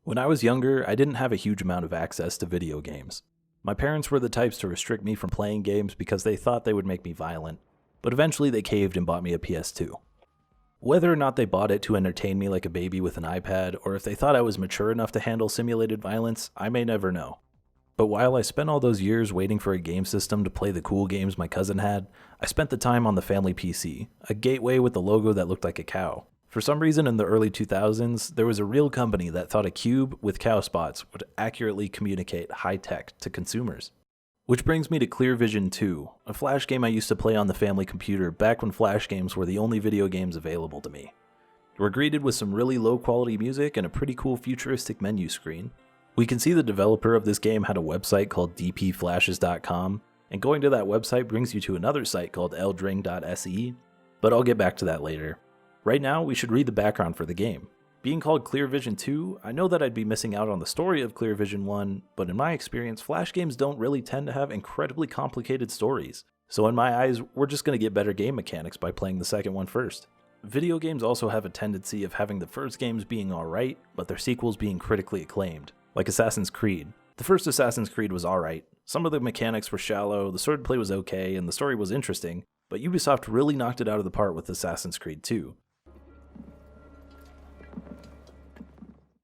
When I was younger, I didn't have a huge amount of access to video games. My parents were the types to restrict me from playing games because they thought they would make me violent, but eventually they caved and bought me a PS2. Whether or not they bought it to entertain me like a baby with an iPad, or if they thought I was mature enough to handle simulated violence, I may never know. But while I spent all those years waiting for a game system to play the cool games my cousin had, I spent the time on the family PC, a gateway with the logo that looked like a cow. For some reason in the early 2000s, there was a real company that thought a cube with cow spots would accurately communicate high tech to consumers. Which brings me to Clear Vision 2, a flash game I used to play on the family computer back when flash games were the only video games available to me. We're greeted with some really low quality music and a pretty cool futuristic menu screen. We can see the developer of this game had a website called dpflashes.com, and going to that website brings you to another site called eldring.se, but I'll get back to that later. Right now, we should read the background for the game. Being called Clear Vision 2, I know that I'd be missing out on the story of Clear Vision 1, but in my experience, flash games don't really tend to have incredibly complicated stories. So in my eyes, we're just going to get better game mechanics by playing the second one first. Video games also have a tendency of having the first games being alright, but their sequels being critically acclaimed, like Assassin's Creed. The first Assassin's Creed was alright. Some of the mechanics were shallow, the swordplay was okay, and the story was interesting, but Ubisoft really knocked it out of the park with Assassin's Creed 2.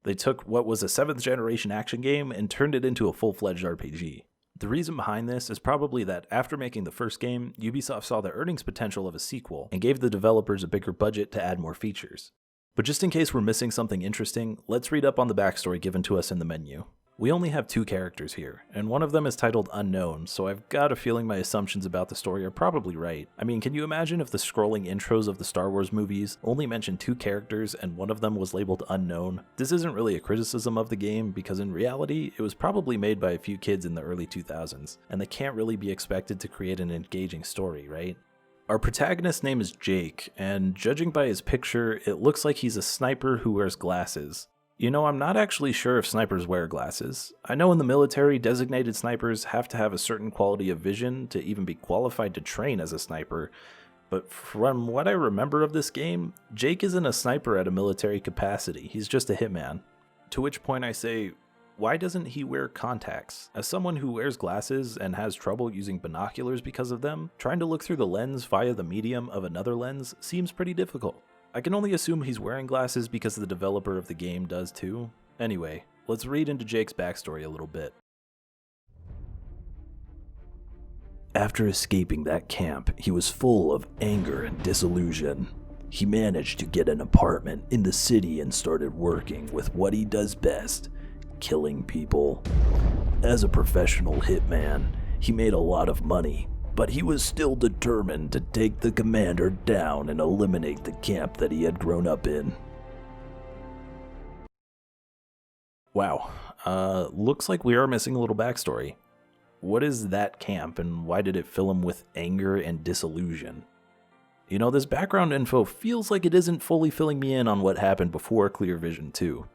They took what was a 7th generation action game and turned it into a full-fledged RPG. The reason behind this is probably that after making the first game, Ubisoft saw the earnings potential of a sequel and gave the developers a bigger budget to add more features. But just in case we're missing something interesting, let's read up on the backstory given to us in the menu. We only have 2 characters here, and one of them is titled Unknown, so I've got a feeling my assumptions about the story are probably right. I mean, can you imagine if the scrolling intros of the Star Wars movies only mentioned 2 characters and one of them was labeled Unknown? This isn't really a criticism of the game, because in reality, it was probably made by a few kids in the early 2000s, and they can't really be expected to create an engaging story, right? Our protagonist's name is Jake, and judging by his picture, it looks like he's a sniper who wears glasses. You know, I'm not actually sure if snipers wear glasses. I know in the military, designated snipers have to have a certain quality of vision to even be qualified to train as a sniper, but from what I remember of this game, Jake isn't a sniper at a military capacity, he's just a hitman. To which point I say, why doesn't he wear contacts? As someone who wears glasses and has trouble using binoculars because of them, trying to look through the lens via the medium of another lens seems pretty difficult. I can only assume he's wearing glasses because the developer of the game does too. Anyway, let's read into Jake's backstory a little bit. After escaping that camp, he was full of anger and disillusion. He managed to get an apartment in the city and started working with what he does best, killing people. As a professional hitman, he made a lot of money, but he was still determined to take the commander down and eliminate the camp that he had grown up in. Wow, looks like we are missing a little backstory. What is that camp and why did it fill him with anger and disillusion? You know, this background info feels like it isn't fully filling me in on what happened before Clear Vision 2.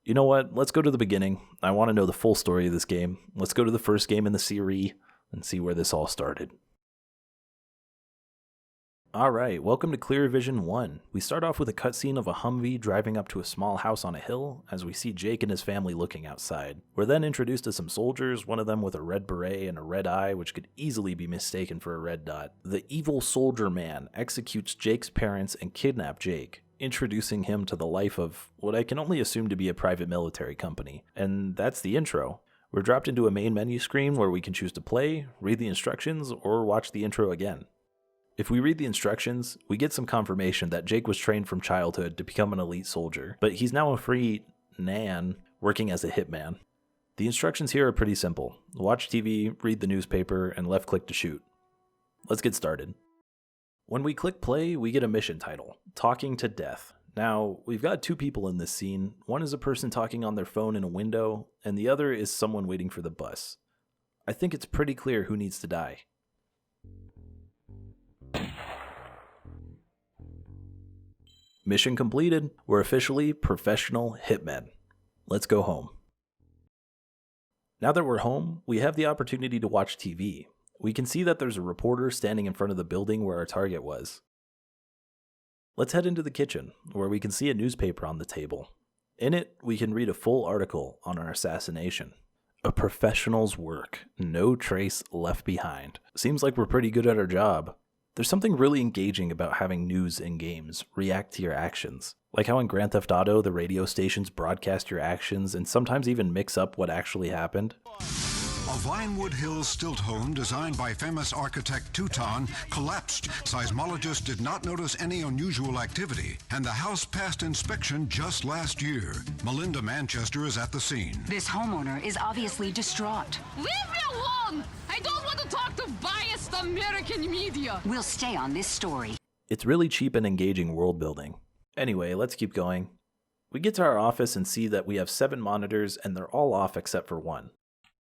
You know what, let's go to the beginning. I want to know the full story of this game. Let's go to the first game in the series and see where this all started. Alright, welcome to Clear Vision 1. We start off with a cutscene of a Humvee driving up to a small house on a hill as we see Jake and his family looking outside. We're then introduced to some soldiers, one of them with a red beret and a red eye which could easily be mistaken for a red dot. The evil soldier man executes Jake's parents and kidnaps Jake, introducing him to the life of what I can only assume to be a private military company. And that's the intro. We're dropped into a main menu screen where we can choose to play, read the instructions, or watch the intro again. If we read the instructions, we get some confirmation that Jake was trained from childhood to become an elite soldier, but he's now a free man working as a hitman. The instructions here are pretty simple. Watch TV, read the newspaper, and left click to shoot. Let's get started. When we click play, we get a mission title, Talking to Death. Now, we've got 2 people in this scene. One is a person talking on their phone in a window, and the other is someone waiting for the bus. I think it's pretty clear who needs to die. Mission completed. We're officially professional hitmen. Let's go home. Now that we're home, we have the opportunity to watch TV. We can see that there's a reporter standing in front of the building where our target was. Let's head into the kitchen, where we can see a newspaper on the table. In it, we can read a full article on our assassination. A professional's work, no trace left behind. Seems like we're pretty good at our job. There's something really engaging about having news in games react to your actions. Like how in Grand Theft Auto, the radio stations broadcast your actions and sometimes even mix up what actually happened. A Vinewood Hills stilt home designed by famous architect Teuton collapsed. Seismologists did not notice any unusual activity, and the house passed inspection just last year. Melinda Manchester is at the scene. This homeowner is obviously distraught. Leave me alone! I don't want to talk to biased American media! We'll stay on this story. It's really cheap and engaging world building. Anyway, let's keep going. We get to our office and see that we have 7 monitors and they're all off except for one.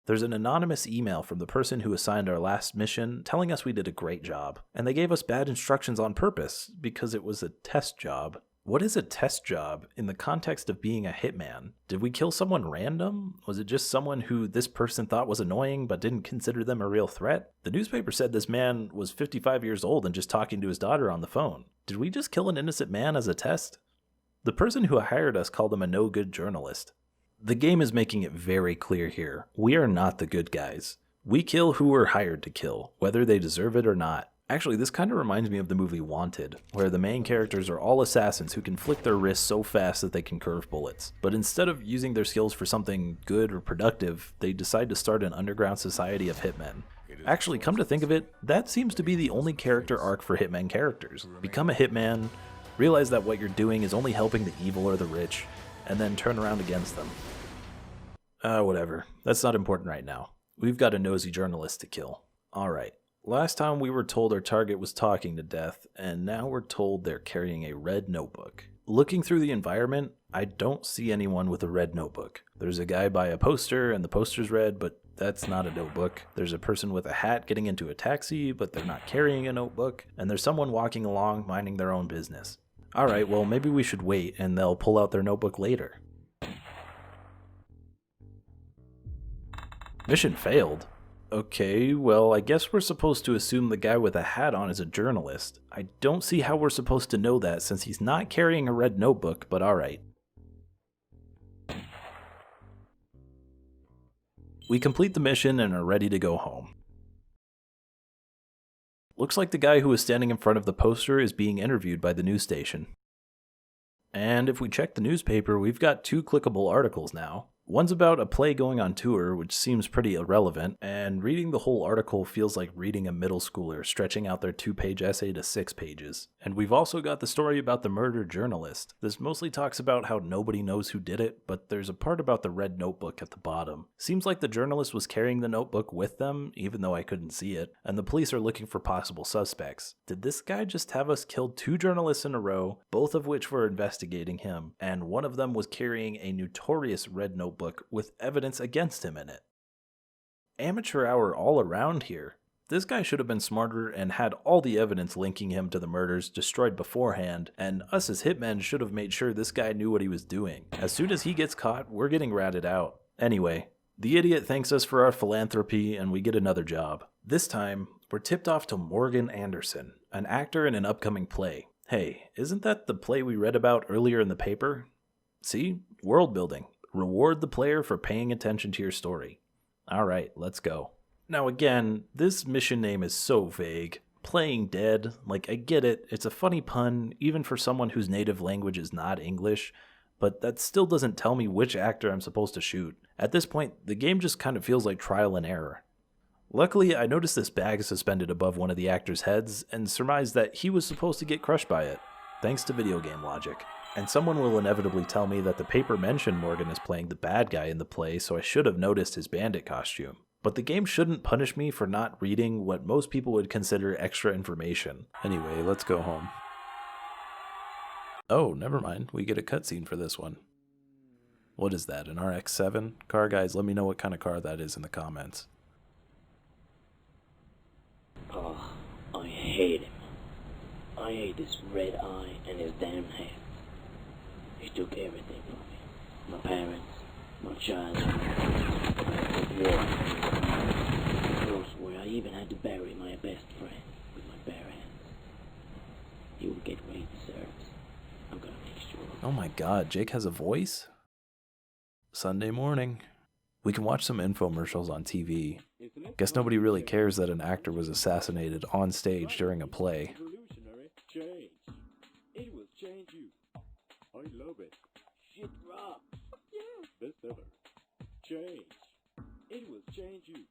There's an anonymous email from the person who assigned our last mission telling us we did a great job, and they gave us bad instructions on purpose because it was a test job. What is a test job in the context of being a hitman? Did we kill someone random? Was it just someone who this person thought was annoying but didn't consider them a real threat? The newspaper said this man was 55 years old and just talking to his daughter on the phone. Did we just kill an innocent man as a test? The person who hired us called him a no-good journalist. The game is making it very clear here. We are not the good guys. We kill who we're hired to kill, whether they deserve it or not. Actually, this kind of reminds me of the movie Wanted, where the main characters are all assassins who can flick their wrists so fast that they can curve bullets. But instead of using their skills for something good or productive, they decide to start an underground society of hitmen. Actually, come to think of it, that seems to be the only character arc for hitmen characters. Become a hitman, realize that what you're doing is only helping the evil or the rich, and then turn around against them. Whatever. That's not important right now. We've got a nosy journalist to kill. Alright. Last time we were told our target was talking to death, and now we're told they're carrying a red notebook. Looking through the environment, I don't see anyone with a red notebook. There's a guy by a poster, and the poster's red, but that's not a notebook. There's a person with a hat getting into a taxi, but they're not carrying a notebook. And there's someone walking along minding their own business. Alright, well maybe we should wait, and they'll pull out their notebook later. Mission failed? Okay, well, I guess we're supposed to assume the guy with the hat on is a journalist. I don't see how we're supposed to know that since he's not carrying a red notebook, but alright. We complete the mission and are ready to go home. Looks like the guy who was standing in front of the poster is being interviewed by the news station. And if we check the newspaper, we've got 2 clickable articles now. One's about a play going on tour, which seems pretty irrelevant, and reading the whole article feels like reading a middle schooler stretching out their 2-page essay to 6 pages. And we've also got the story about the murdered journalist. This mostly talks about how nobody knows who did it, but there's a part about the red notebook at the bottom. Seems like the journalist was carrying the notebook with them, even though I couldn't see it, and the police are looking for possible suspects. Did this guy just have us kill 2 journalists in a row, both of which were investigating him, and one of them was carrying a notorious red notebook with evidence against him in it? Amateur hour all around here. This guy should have been smarter and had all the evidence linking him to the murders destroyed beforehand, and us as hitmen should have made sure this guy knew what he was doing. As soon as he gets caught, we're getting ratted out. Anyway, the idiot thanks us for our philanthropy and we get another job. This time, we're tipped off to Morgan Anderson, an actor in an upcoming play. Hey, isn't that the play we read about earlier in the paper? See? World building. Reward the player for paying attention to your story. Alright, let's go. Now again, this mission name is so vague. Playing Dead, like I get it, it's a funny pun, even for someone whose native language is not English, but that still doesn't tell me which actor I'm supposed to shoot. At this point, the game just kind of feels like trial and error. Luckily, I noticed this bag suspended above one of the actors' heads, and surmised that he was supposed to get crushed by it, thanks to video game logic. And someone will inevitably tell me that the paper mentioned Morgan is playing the bad guy in the play, so I should have noticed his bandit costume. But the game shouldn't punish me for not reading what most people would consider extra information. Anyway, let's go home. Oh, never mind. We get a cutscene for this one. What is that, an RX-7? Car guys, let me know what kind of car that is in the comments. Oh, I hate him. I hate his red eye and his damn hair. He took everything from me. My parents, my childhood, my war. Close where I even had to bury my best friend with my bare hands. He will get what he deserves. I'm gonna make sure. Oh my god, Jake has a voice? Sunday morning. We can watch some infomercials on TV. Guess nobody really cares that an actor was assassinated on stage during a play. Revolutionary change. It will change you. I love it. Shit rock. Yeah. Bestseller. Change. It will change you.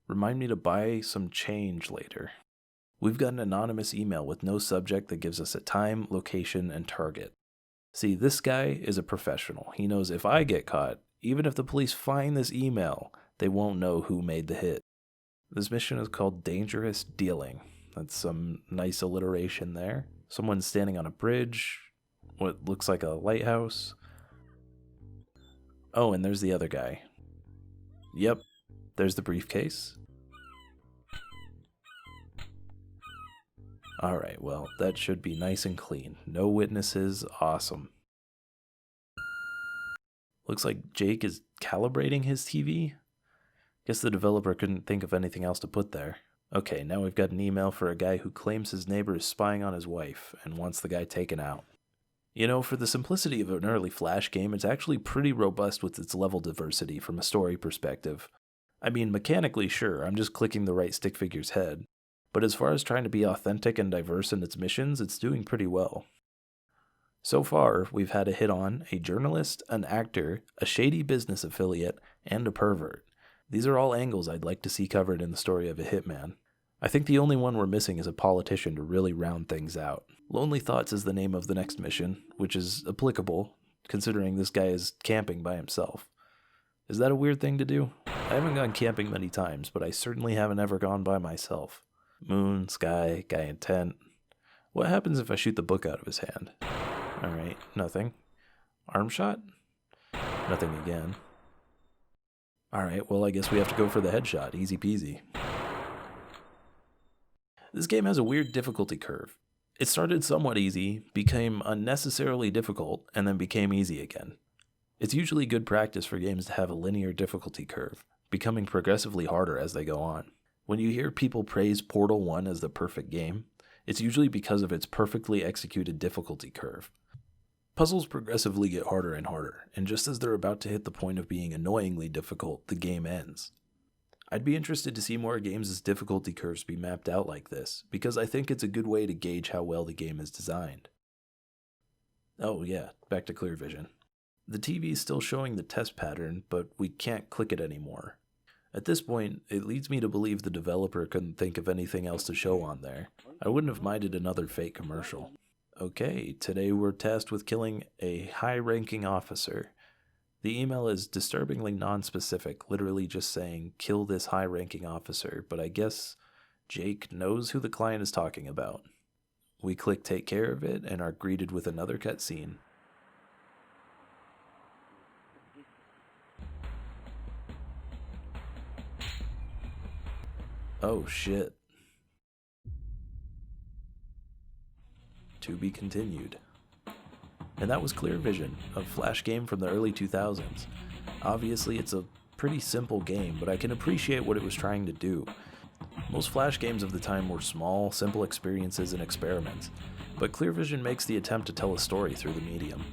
Remind me to buy some change later. We've got an anonymous email with no subject that gives us a time, location, and target. See, this guy is a professional. He knows if I get caught, even if the police find this email, they won't know who made the hit. This mission is called Dangerous Dealing. That's some nice alliteration there. Someone's standing on a bridge, what looks like a lighthouse. Oh, and there's the other guy. Yep, there's the briefcase. Alright, well, that should be nice and clean. No witnesses, awesome. Looks like Jake is calibrating his TV. Guess the developer couldn't think of anything else to put there. Okay, now we've got an email for a guy who claims his neighbor is spying on his wife and wants the guy taken out. You know, for the simplicity of an early Flash game, it's actually pretty robust with its level diversity from a story perspective. I mean, mechanically, sure, I'm just clicking the right stick figure's head. But as far as trying to be authentic and diverse in its missions, it's doing pretty well. So far, we've had a hit on a journalist, an actor, a shady business affiliate, and a pervert. These are all angles I'd like to see covered in the story of a hitman. I think the only one we're missing is a politician to really round things out. Lonely Thoughts is the name of the next mission, which is applicable, considering this guy is camping by himself. Is that a weird thing to do? I haven't gone camping many times, but I certainly haven't ever gone by myself. Moon, sky, guy in tent. What happens if I shoot the book out of his hand? Alright, nothing. Arm shot? Nothing again. Alright, well I guess we have to go for the headshot. Easy peasy. This game has a weird difficulty curve. It started somewhat easy, became unnecessarily difficult, and then became easy again. It's usually good practice for games to have a linear difficulty curve, becoming progressively harder as they go on. When you hear people praise Portal 1 as the perfect game, it's usually because of its perfectly executed difficulty curve. Puzzles progressively get harder and harder, and just as they're about to hit the point of being annoyingly difficult, the game ends. I'd be interested to see more games' difficulty curves be mapped out like this, because I think it's a good way to gauge how well the game is designed. Oh yeah, back to clear vision. The TV is still showing the test pattern, but we can't click it anymore. At this point, it leads me to believe the developer couldn't think of anything else to show on there. I wouldn't have minded another fake commercial. Okay, today we're tasked with killing a high-ranking officer. The email is disturbingly non-specific, literally just saying, kill this high-ranking officer, but I guess Jake knows who the client is talking about. We click take care of it and are greeted with another cutscene. Oh shit. To be continued. And that was Clear Vision, a Flash game from the early 2000s. Obviously it's a pretty simple game, but I can appreciate what it was trying to do. Most Flash games of the time were small, simple experiences and experiments, but Clear Vision makes the attempt to tell a story through the medium.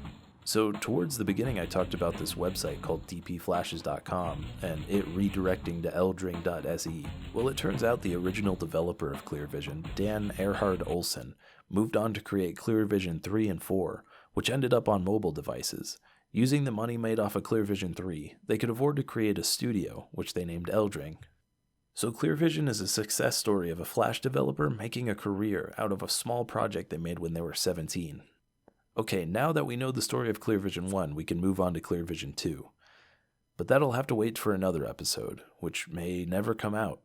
So towards the beginning I talked about this website called dpflashes.com and it redirecting to eldring.se. Well, it turns out the original developer of Clear Vision, Dan Erhard Olsen, moved on to create Clear Vision 3 and 4, which ended up on mobile devices. Using the money made off of Clear Vision 3, they could afford to create a studio, which they named Eldring. So Clear Vision is a success story of a Flash developer making a career out of a small project they made when they were 17. Okay, now that we know the story of Clear Vision 1, we can move on to Clear Vision 2. But that'll have to wait for another episode, which may never come out.